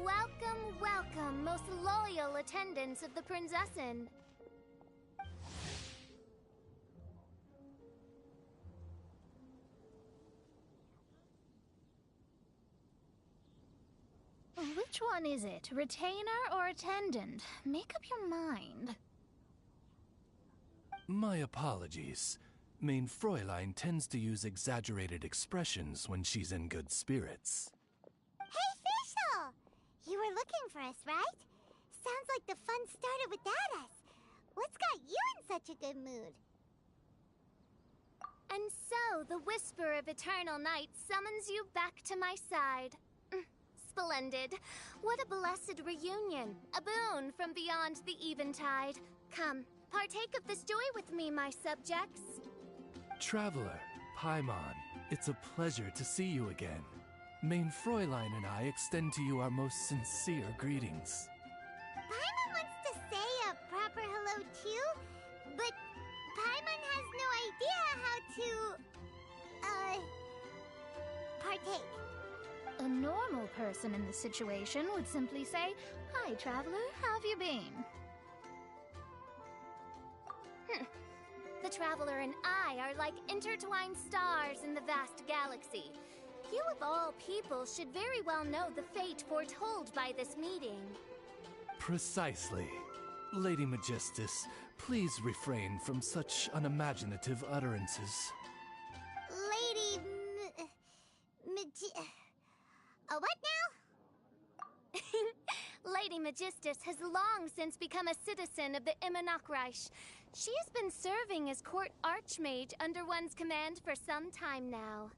Welcome, welcome, most loyal attendants of the Prinzessin. Which one is it? Retainer or attendant? Make up your mind. My apologies. Main Fräulein tends to use exaggerated expressions when she's in good spirits. Hey, Fischl! You were looking for us, right? Sounds like the fun started without us. What's got you in such a good mood? And so, the whisper of eternal night summons you back to my side. Splendid. What a blessed reunion. A boon from beyond the eventide. Come, partake of this joy with me, my subjects. Traveler, Paimon, it's a pleasure to see you again. Main Fräulein and I extend to you our most sincere greetings. Paimon wants to say a proper hello too, but Paimon has no idea how to, partake. A normal person in this situation would simply say, "Hi, traveler, how have you been?" The traveler and I are like intertwined stars in the vast galaxy. You of all people should very well know the fate foretold by this meeting. Precisely. Lady Magistus, please refrain from such unimaginative utterances. Lady what now? Lady Magistus has long since become a citizen of the Immonachreich. She has been serving as court archmage under one's command for some time now.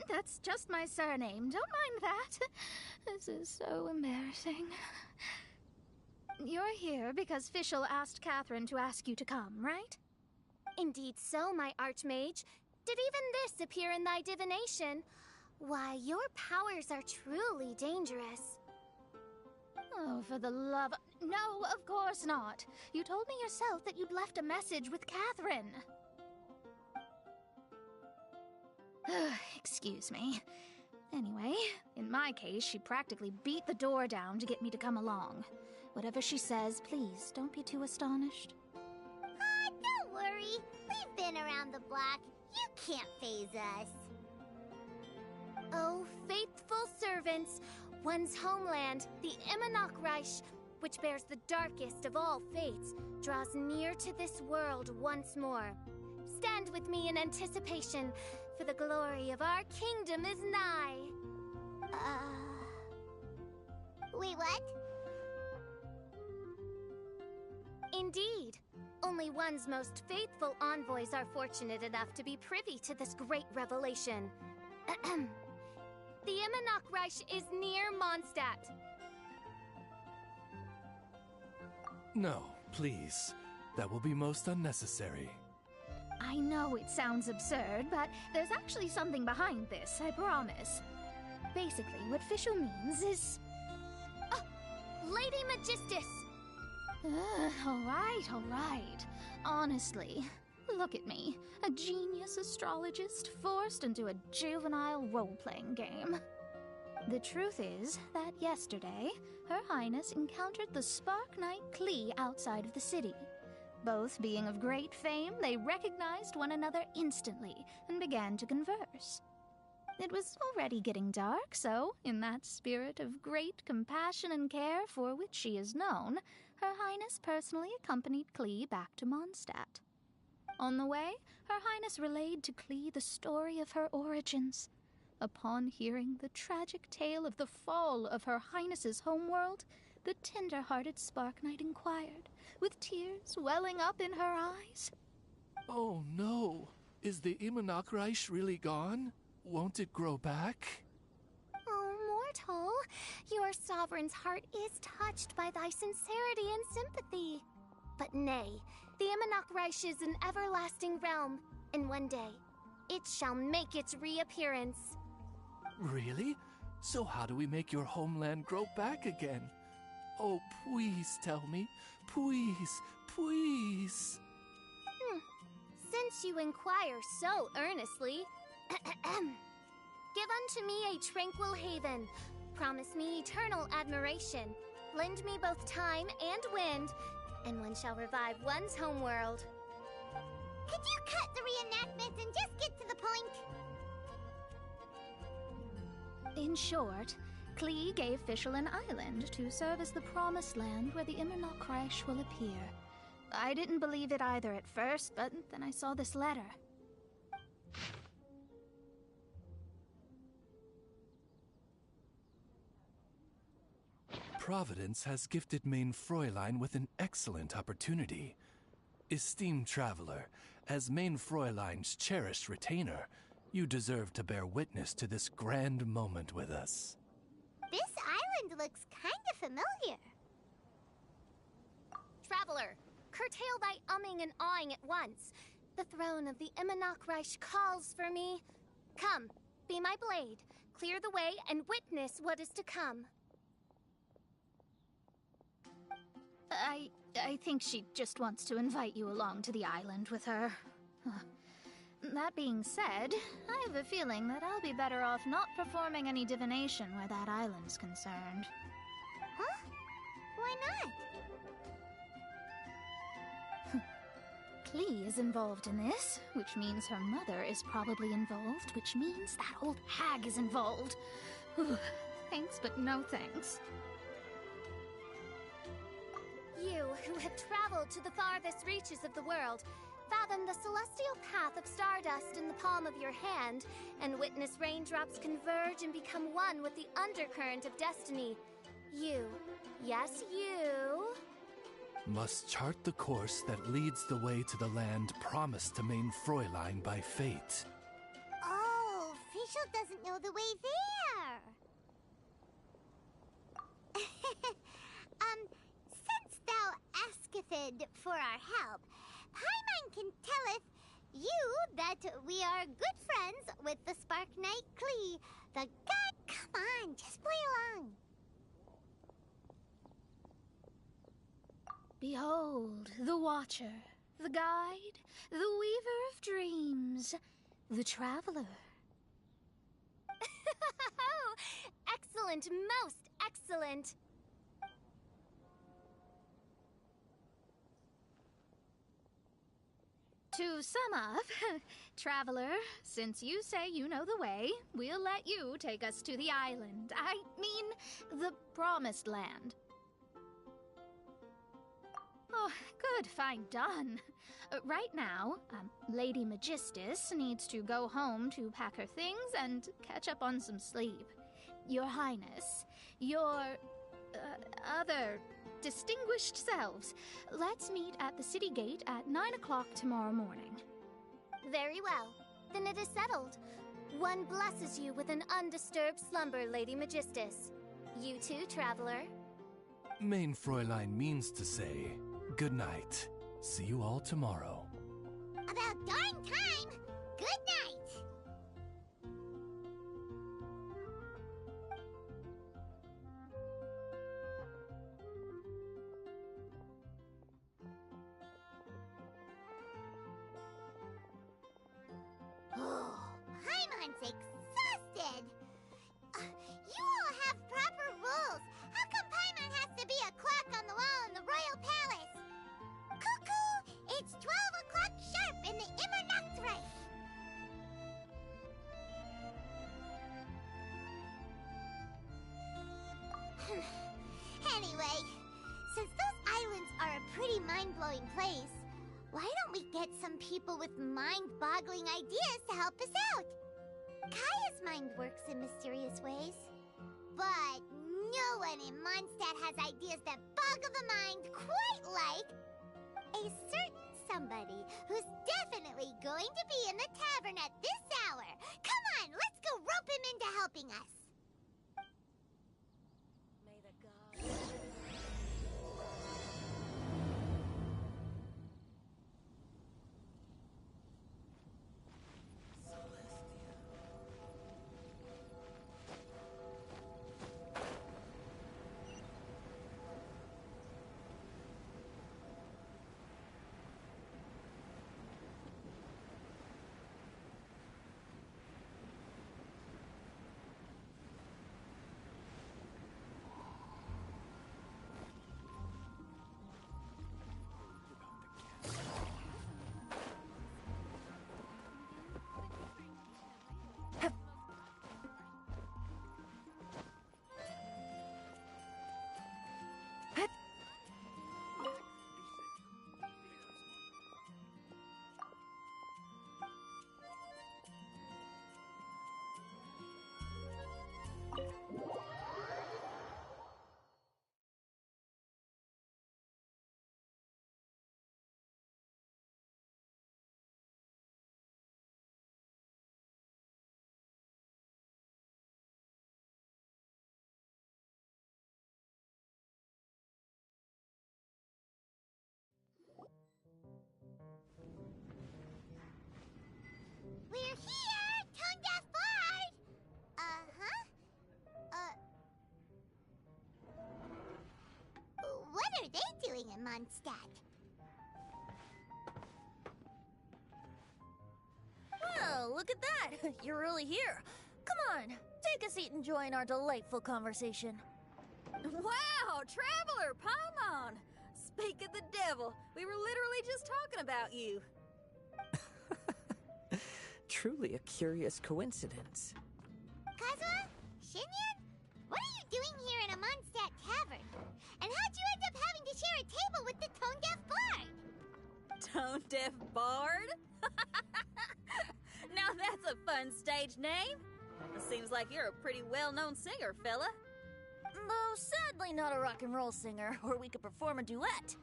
That's just my surname. Don't mind that. This is so embarrassing. You're here because Fischl asked Catherine to ask you to come, right? Indeed so, my archmage. Did even this appear in thy divination? Why, your powers are truly dangerous. Oh, for the love... No, of course not. You told me yourself that you'd left a message with Catherine. Excuse me. Anyway, in my case, she practically beat the door down to get me to come along. Whatever she says, please don't be too astonished. Don't worry. We've been around the block. You can't faze us. Oh, faithful servants, one's homeland, the Immonachreich, which bears the darkest of all fates, draws near to this world once more. Stand with me in anticipation, for the glory of our kingdom is nigh. Wait, what? Indeed. Only one's most faithful envoys are fortunate enough to be privy to this great revelation. The Immonachreich is near Mondstadt. No, please. That will be most unnecessary. I know it sounds absurd, but there's actually something behind this, I promise. Basically, what Fischl means is... Lady Magistus! All right. Honestly, look at me. A genius astrologist forced into a juvenile role-playing game. The truth is that yesterday, Her Highness encountered the Spark Knight Klee outside of the city. Both being of great fame, they recognized one another instantly and began to converse. It was already getting dark, so, in that spirit of great compassion and care for which she is known, Her Highness personally accompanied Klee back to Mondstadt. On the way, Her Highness relayed to Klee the story of her origins. Upon hearing the tragic tale of the fall of Her Highness's homeworld, the tender-hearted Spark Knight inquired, with tears welling up in her eyes. Oh no! Is the Immonachreich really gone? Won't it grow back? Oh, mortal, your sovereign's heart is touched by thy sincerity and sympathy. But nay, the Immonachreich is an everlasting realm, and one day, it shall make its reappearance. Really? So how do we make your homeland grow back again? Oh, please tell me. Please, please. Since you inquire so earnestly, give unto me a tranquil haven, Promise me eternal admiration. Lend me both time and wind, and one shall revive one's homeworld. Could you cut the reenactment and just get to the point? In short, Klee gave Fischl an island to serve as the promised land where the Immernachtreich will appear. I didn't believe it either at first, but then I saw this letter. Providence has gifted Mein Fräulein with an excellent opportunity. Esteemed traveler, as Mein Fräulein's cherished retainer, you deserve to bear witness to this grand moment with us. This island looks kind of familiar. Traveler, curtail thy umming and awing at once. The throne of the Immernachtreich calls for me. Come, be my blade, clear the way, and witness what is to come. I think she just wants to invite you along to the island with her. That being said, I have a feeling that I'll be better off not performing any divination where that island's concerned. Huh? Why not? Klee is involved in this, which means her mother is probably involved, which means that old hag is involved. Thanks, but no thanks. You, who have traveled to the farthest reaches of the world, fathom the celestial path of stardust in the palm of your hand, and witness raindrops converge and become one with the undercurrent of destiny. You, yes you, must chart the course that leads the way to the land promised to Mein Fräulein by fate. Oh, Fischl doesn't know the way there. Since thou asketh for our help, Paimon can telleth you that we are good friends with the Spark Knight Klee, the god. Come on, just play along. Behold, the Watcher, the Guide, the Weaver of Dreams, the Traveler. Excellent, most excellent. To sum up, Traveler, since you say you know the way, we'll let you take us to the island. I mean, the Promised Land. Oh, good, fine, done. Right now, Lady Magistus needs to go home to pack her things and catch up on some sleep. Your Highness, your other distinguished selves, let's meet at the city gate at 9 o'clock tomorrow morning. Very well. Then it is settled. One blesses you with an undisturbed slumber, Lady Magistus. You too, Traveler. Mein Fräulein means to say, good night. See you all tomorrow. About darn time! Good night! Oh, Paimon's exhausted! You all have proper rules. How come Paimon has to be a clock on the wall in the royal palace? Cuckoo! It's 12 o'clock sharp in the Immernachtreich! Anyway, since those islands are a pretty mind-blowing place, why don't we get some people with mind-boggling ideas to help us out? Kaya's mind works in mysterious ways. But no one in Mondstadt has ideas that boggle the mind quite like a certain somebody who's definitely going to be in the tavern at this hour. Come on, let's go rope him into helping us. May the gods... everything in Mondstadt. Well, look at that! You're really here. Come on, take a seat and join our delightful conversation. Wow, Traveler, Paimon! Speak of the devil, we were literally just talking about you. Truly a curious coincidence. Kazuha? Shinyan? What are you doing here in a Mondstadt tavern? And how'd you end up having to share a table with the tone-deaf bard? Tone-deaf bard? Now that's a fun stage name. Seems like you're a pretty well-known singer, fella. Though sadly not a rock and roll singer, or we could perform a duet.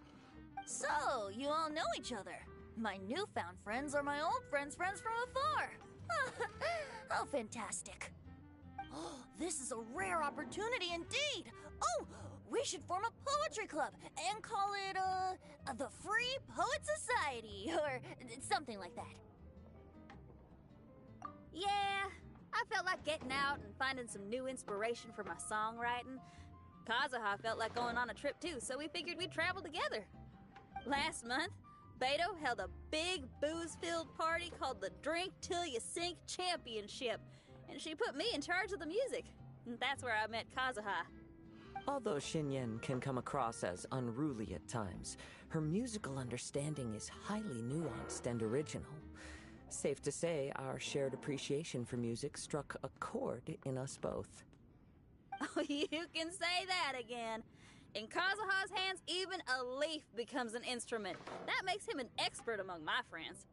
So, you all know each other. My newfound friends are my old friends' friends from afar. How fantastic. Oh, this is a rare opportunity indeed. Oh, we should form a poetry club and call it, the Free Poet Society, or something like that. Yeah, I felt like getting out and finding some new inspiration for my songwriting. Kazuha felt like going on a trip too, so we figured we'd travel together. Last month, Beto held a big booze-filled party called the Drink Till You Sink Championship, and she put me in charge of the music. And that's where I met Kazuha. Although Shinyan can come across as unruly at times, her musical understanding is highly nuanced and original. Safe to say, our shared appreciation for music struck a chord in us both. Oh, you can say that again. In Kazuha's hands, even a leaf becomes an instrument. That makes him an expert among my friends.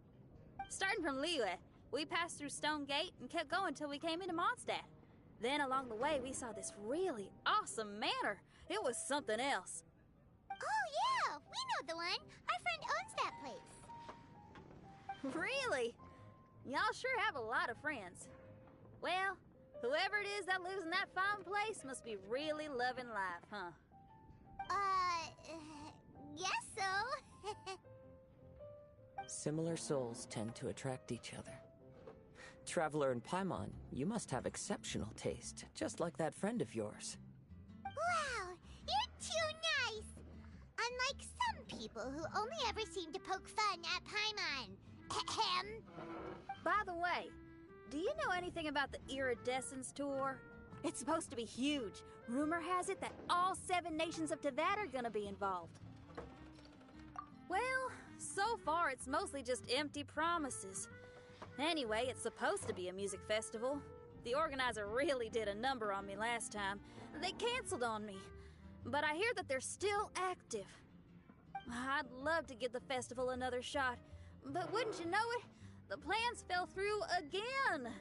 Starting from Liyue, we passed through Stone Gate and kept going till we came into Mondstadt. Then along the way, we saw this really awesome manor. It was something else. Oh yeah, we know the one. Our friend owns that place. Really? Y'all sure have a lot of friends. Well, whoever it is that lives in that fine place must be really loving life, huh? Guess so. Similar souls tend to attract each other. Traveler and Paimon, you must have exceptional taste, just like that friend of yours. Wow, you're too nice. Unlike some people who only ever seem to poke fun at Paimon. Ahem. By the way, do you know anything about the Iridescence tour? It's supposed to be huge. Rumor has it that all 7 nations of Tevat are gonna be involved. Well, so far it's mostly just empty promises. Anyway, it's supposed to be a music festival. The organizer really did a number on me last time. They canceled on me. But I hear that they're still active. I'd love to give the festival another shot. But wouldn't you know it, the plans fell through again.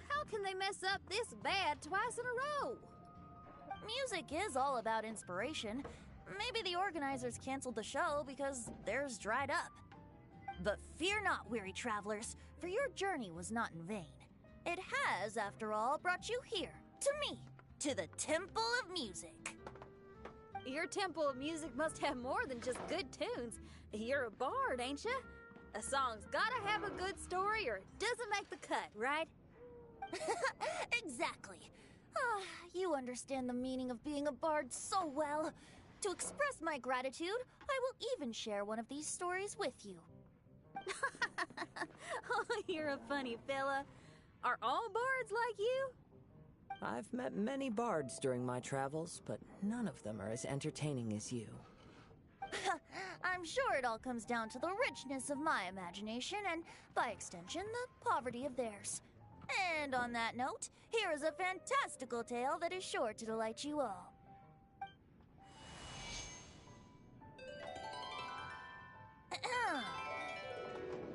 How can they mess up this bad twice in a row? Music is all about inspiration. Maybe the organizers canceled the show because theirs dried up. But fear not, weary travelers, for your journey was not in vain. It has, after all, brought you here, to me, to the Temple of Music. Your Temple of Music must have more than just good tunes. You're a bard, ain't ya? A song's gotta have a good story or it doesn't make the cut, right? Exactly. You understand the meaning of being a bard so well. To express my gratitude, I will even share one of these stories with you. Oh, you're a funny fella. Are all bards like you? I've met many bards during my travels, but none of them are as entertaining as you. I'm sure it all comes down to the richness of my imagination and, by extension, the poverty of theirs. And on that note, here is a fantastical tale that is sure to delight you all.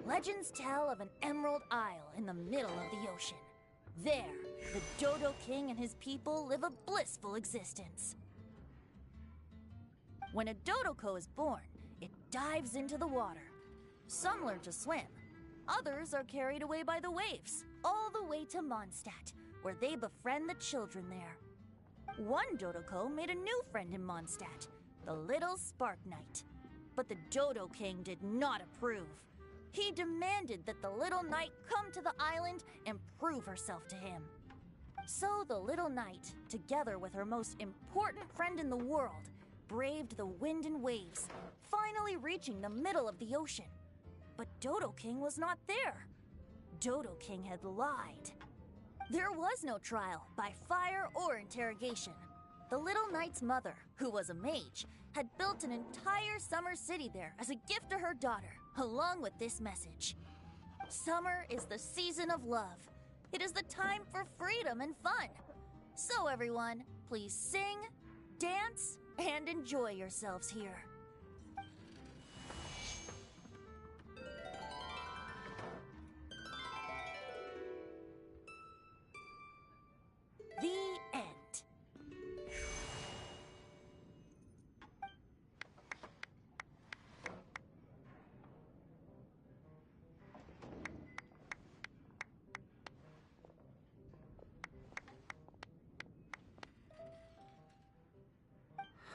Legends tell of an emerald isle in the middle of the ocean. There, the Dodo King and his people live a blissful existence. When a Dodoko is born, it dives into the water. Some learn to swim. Others are carried away by the waves, all the way to Mondstadt, where they befriend the children there. One Dodoko made a new friend in Mondstadt, the little Spark Knight. But the Dodo King did not approve. He demanded that the little knight come to the island and prove herself to him. So the little knight, together with her most important friend in the world, braved the wind and waves, finally reaching the middle of the ocean. But Dodo King was not there. Dodo King had lied. There was no trial by fire or interrogation. The little knight's mother, who was a mage, had built an entire summer city there as a gift to her daughter, along with this message. Summer is the season of love. It is the time for freedom and fun. So everyone, please sing, dance, and enjoy yourselves here. The end.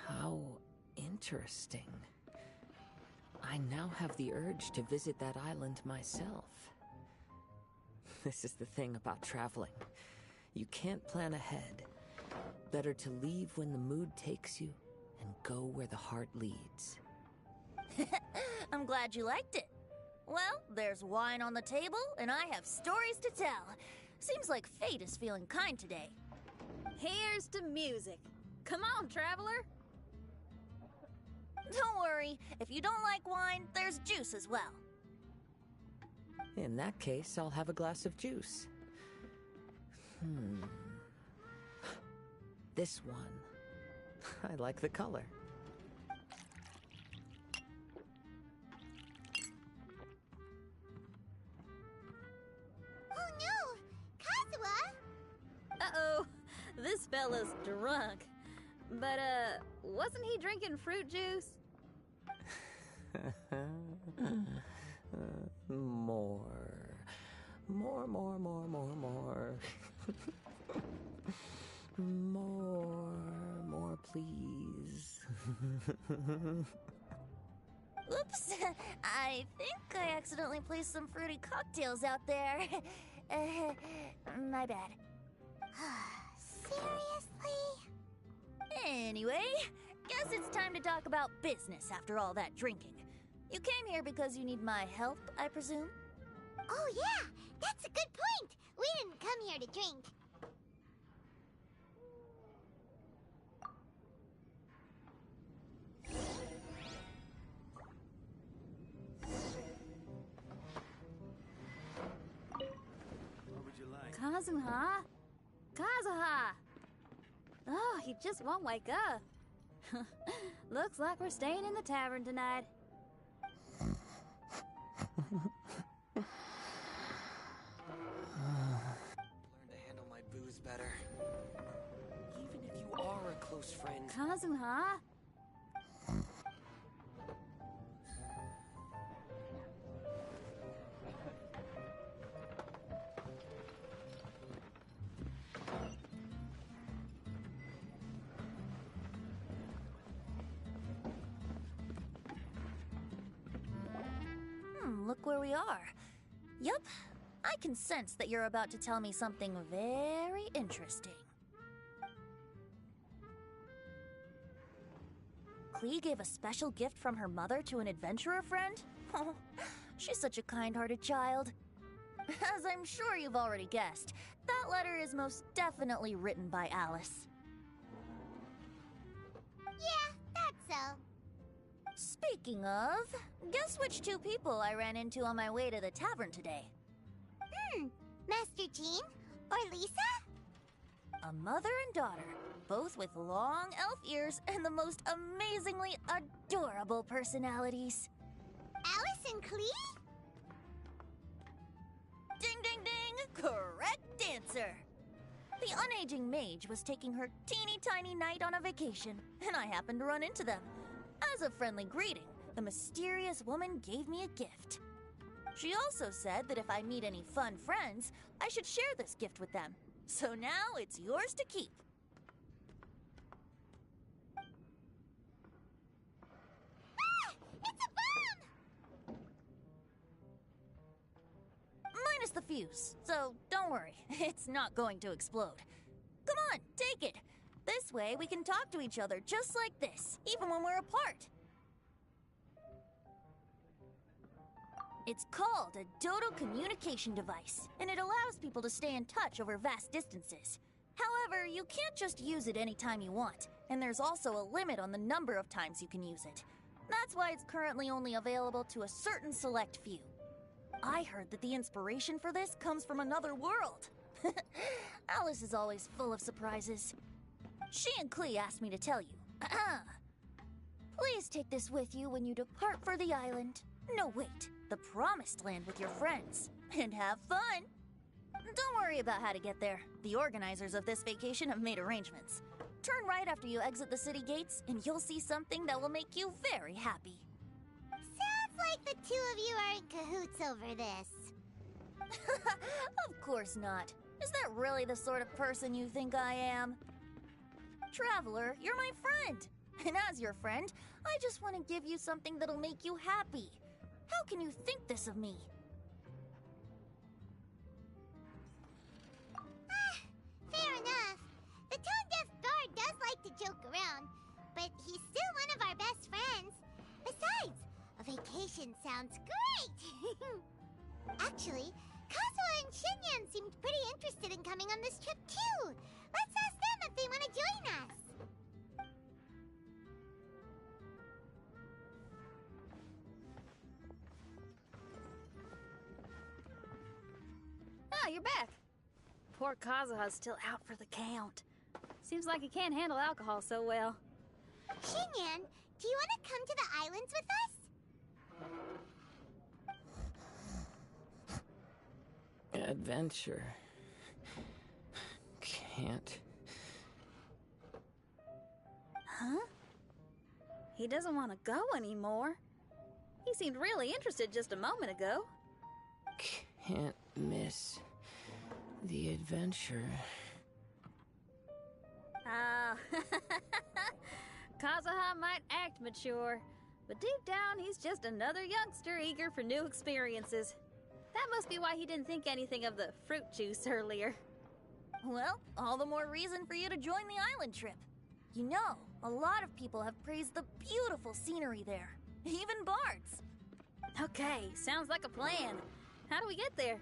How interesting. I now have the urge to visit that island myself. This is the thing about traveling. You can't plan ahead. Better to leave when the mood takes you and go where the heart leads. I'm glad you liked it. Well, there's wine on the table, and I have stories to tell. Seems like fate is feeling kind today. Here's to music. Come on, traveler. Don't worry, if you don't like wine, there's juice as well. In that case, I'll have a glass of juice. This one. I like the color. Oh no! Kazuha! Uh-oh, this fella's drunk. But, wasn't he drinking fruit juice? More. More, please. Oops, I think I accidentally placed some fruity cocktails out there. My bad. Seriously? Anyway, guess it's time to talk about business after all that drinking. You came here because you need my help, I presume? Oh yeah, that's a good point. We didn't come here to drink. What would you like? Kazuha? Kazuha! Oh, he just won't wake up. Looks like we're staying in the tavern tonight. Learn to handle my booze better. Even if you are a close friend. Kazuha? Look where we are. Yup, I can sense that you're about to tell me something very interesting. Klee gave a special gift from her mother to an adventurer friend? Oh, she's such a kind-hearted child. As I'm sure you've already guessed, that letter is most definitely written by Alice. Yeah, that's so. Speaking of, guess which two people I ran into on my way to the tavern today? Master Jean? Or Lisa? A mother and daughter, both with long elf ears and the most amazingly adorable personalities. Alice and Klee? Ding, ding, ding! Correct answer! The unaging mage was taking her teeny tiny knight on a vacation, and I happened to run into them. As a friendly greeting, the mysterious woman gave me a gift. She also said that if I meet any fun friends, I should share this gift with them. So now it's yours to keep. Ah! It's a bomb! Minus the fuse, so don't worry, it's not going to explode. Come on, take it. This way, we can talk to each other just like this, even when we're apart. It's called a Dodo communication device, and it allows people to stay in touch over vast distances. However, you can't just use it anytime you want, and there's also a limit on the number of times you can use it. That's why it's currently only available to a certain select few. I heard that the inspiration for this comes from another world. Alice is always full of surprises. She and Klee asked me to tell you. Please take this with you when you depart for the island. No, wait, the Promised Land with your friends. And have fun! Don't worry about how to get there. The organizers of this vacation have made arrangements. Turn right after you exit the city gates, and you'll see something that will make you very happy. Sounds like the two of you are in cahoots over this. Of course not. Is that really the sort of person you think I am? Traveler, you're my friend. And as your friend, I just want to give you something that'll make you happy. How can you think this of me? Fair enough. The tone-deaf bard does like to joke around, but he's still one of our best friends. Besides, a vacation sounds great! Actually, Kazuha and Shinyan seemed pretty interested in coming on this trip too. Let's ask them if they want to join us. Ah, you're back. Poor Kazuha's still out for the count. Seems like he can't handle alcohol so well. Shinyan, do you want to come to the islands with us? Adventure. Can't. Huh? He doesn't want to go anymore. He seemed really interested just a moment ago. Can't miss the adventure. Ah, Kazuha might act mature, but deep down he's just another youngster eager for new experiences. That must be why he didn't think anything of the fruit juice earlier. Well, all the more reason for you to join the island trip. You know, a lot of people have praised the beautiful scenery there. Even bards. Okay, sounds like a plan. How do we get there?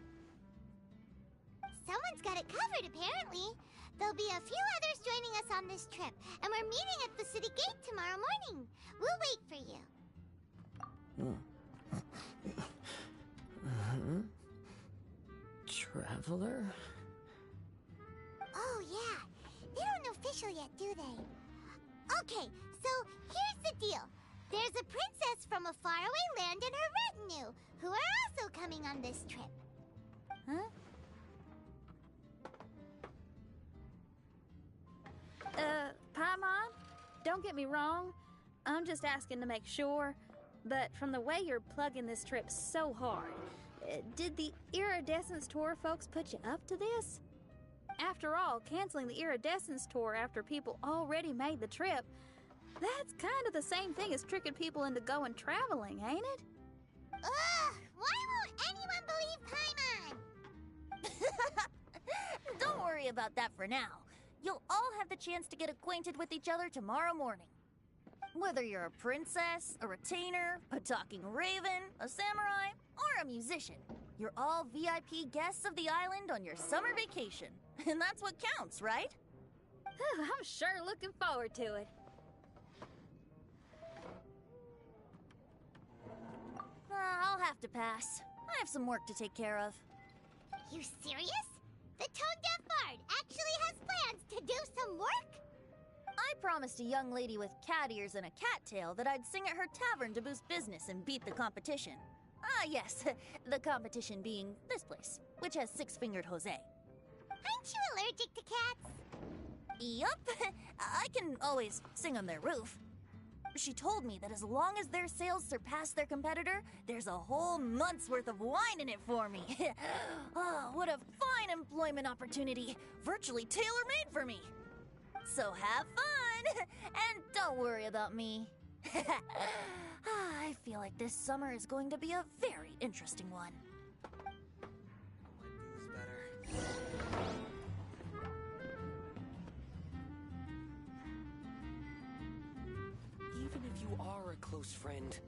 Someone's got it covered, apparently. There'll be a few others joining us on this trip, and we're meeting at the city gate tomorrow morning. We'll wait for you. Traveler? Oh, yeah. They don't know official yet, do they? Okay, so here's the deal. There's a princess from a faraway land and her retinue, who are also coming on this trip. Huh? Paimon, don't get me wrong. I'm just asking to make sure. But from the way you're plugging this trip so hard, did the Iridescence Tour folks put you up to this? After all, canceling the Iridescence Tour after people already made the trip, that's kind of the same thing as tricking people into going traveling, ain't it? Ugh! Why won't anyone believe Paimon? Don't worry about that for now. You'll all have the chance to get acquainted with each other tomorrow morning. Whether you're a princess, a retainer, a talking raven, a samurai, or a musician, you're all VIP guests of the island on your summer vacation. And that's what counts, right? I'm sure looking forward to it. I'll have to pass. I have some work to take care of. You serious? The tone-deaf bard actually has plans to do some work? I promised a young lady with cat ears and a cat tail that I'd sing at her tavern to boost business and beat the competition. Ah, yes, the competition being this place, which has six-fingered Jose. Aren't you allergic to cats? Yup, I can always sing on their roof. She told me that as long as their sales surpass their competitor, there's a whole month's worth of wine in it for me. Oh, what a fine employment opportunity. Virtually tailor-made for me. So have fun, and don't worry about me. I feel like this summer is going to be a very interesting one. You are a close friend.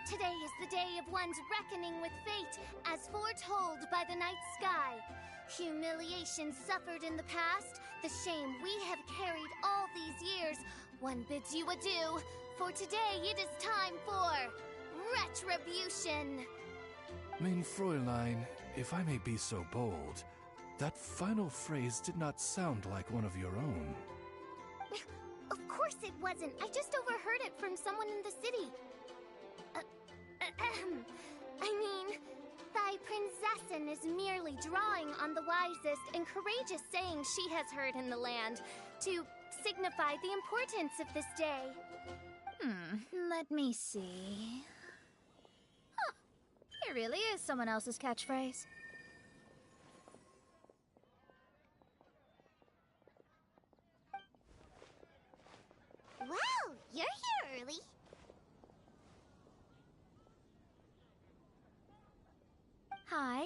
Today is the day of one's reckoning with fate, as foretold by the night sky. Humiliation suffered in the past, the shame we have carried all these years. One bids you adieu, for today it is time for retribution. Mein Fräulein, if I may be so bold, that final phrase did not sound like one of your own. Of course it wasn't. I just overheard it from someone in the city. I mean, thy princessin is merely drawing on the wisest and courageous sayings she has heard in the land to signify the importance of this day. Let me see. Huh, it really is someone else's catchphrase. Wow, you're here early. Hi.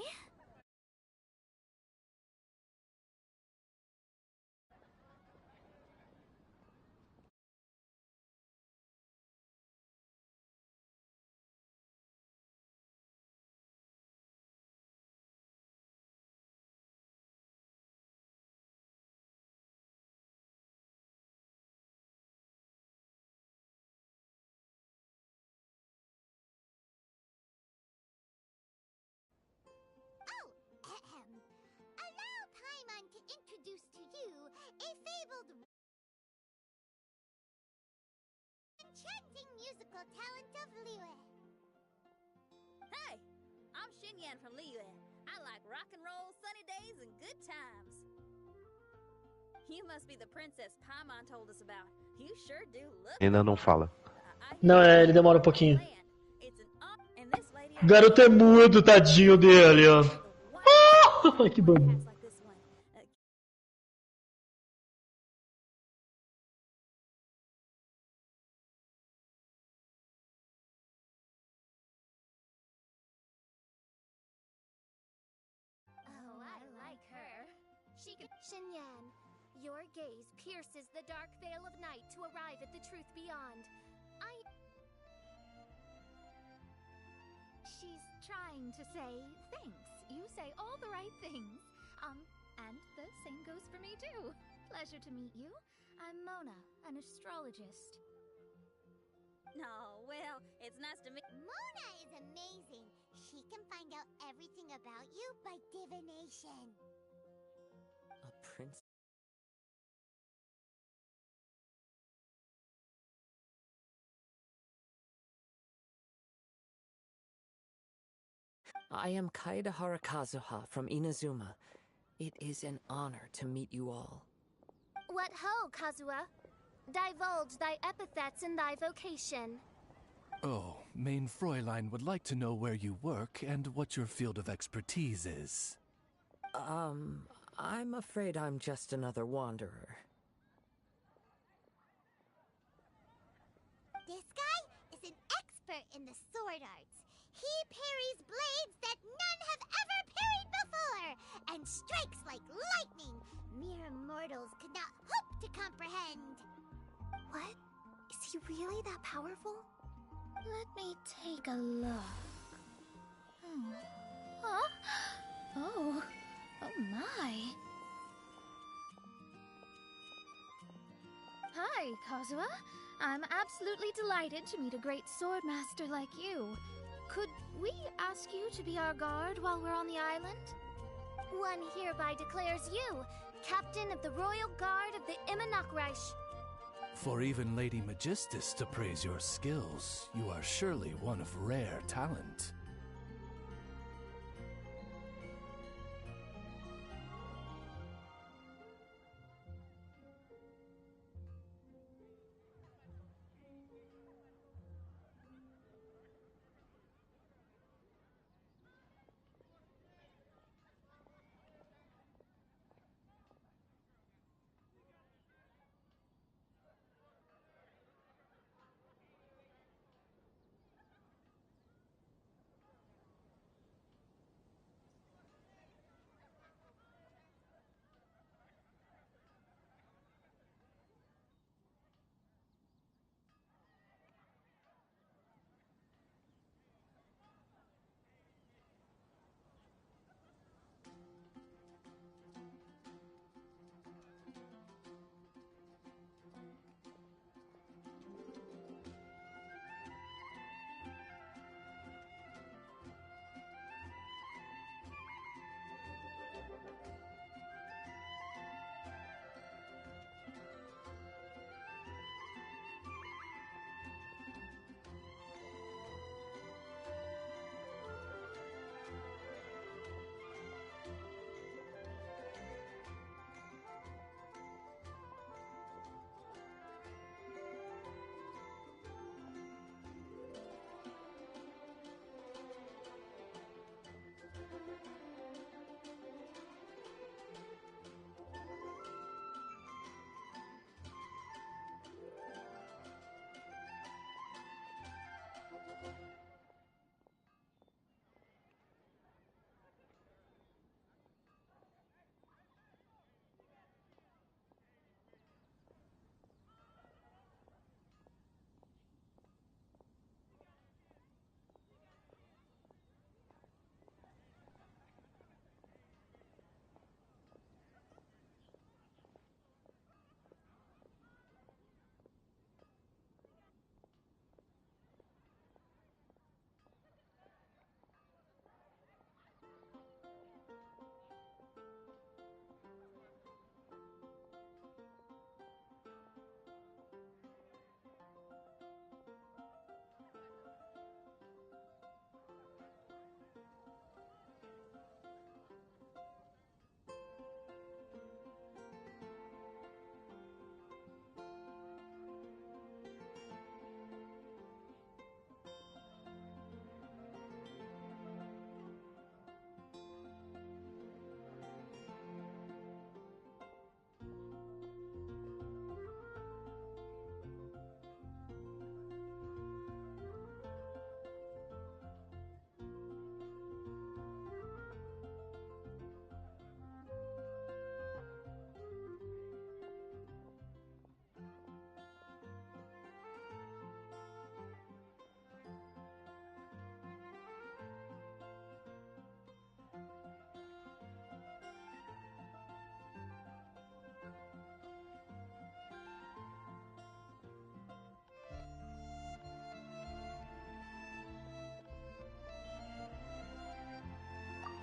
Allow Paimon to introduce to you a fabled enchanting musical talent of Liyue. Hey, I'm Xinyan from Liyue. I like rock and roll, sunny days, and good times. You must be the princess Paimon told us about. You sure do look. Ainda não fala. Não, ele demora um pouquinho. And this lady O garoto é mudo, tadinho dele, ó. Ah, que bonito. Oh, I like her. She can. Xinyan, your gaze pierces the dark veil of night to arrive at the truth beyond. She's trying to say thanks. You say all the right things. And the same goes for me too. Pleasure to meet you. I'm Mona, an astrologist. No, well, it's nice to meet. Mona is amazing. She can find out everything about you by divination. A prince? I am Kaida Harakazuha from Inazuma. It is an honor to meet you all. What ho, Kazuha? Divulge thy epithets and thy vocation. Oh, Main Fräulein would like to know where you work and what your field of expertise is. I'm afraid I'm just another wanderer. This guy is an expert in the sword arts. He parries blades that none have ever parried before, and strikes like lightning mere mortals could not hope to comprehend. What? Is he really that powerful? Let me take a look. Huh? Oh my. Hi, Kazuha. I'm absolutely delighted to meet a great sword master like you. Could we ask you to be our guard while we're on the island? One hereby declares you Captain of the Royal Guard of the Immonakreich. For even Lady Magistus to praise your skills, you are surely one of rare talent.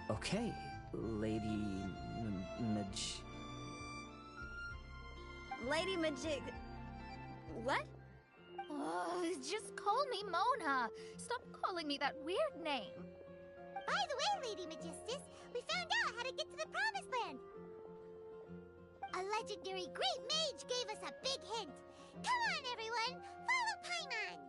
Okay, Lady Lady Majig... What? Oh, just call me Mona. Stop calling me that weird name. By the way, Lady Magistus, we found out how to get to the Promised Land. A legendary great mage gave us a big hint. Come on, everyone, follow Paimon.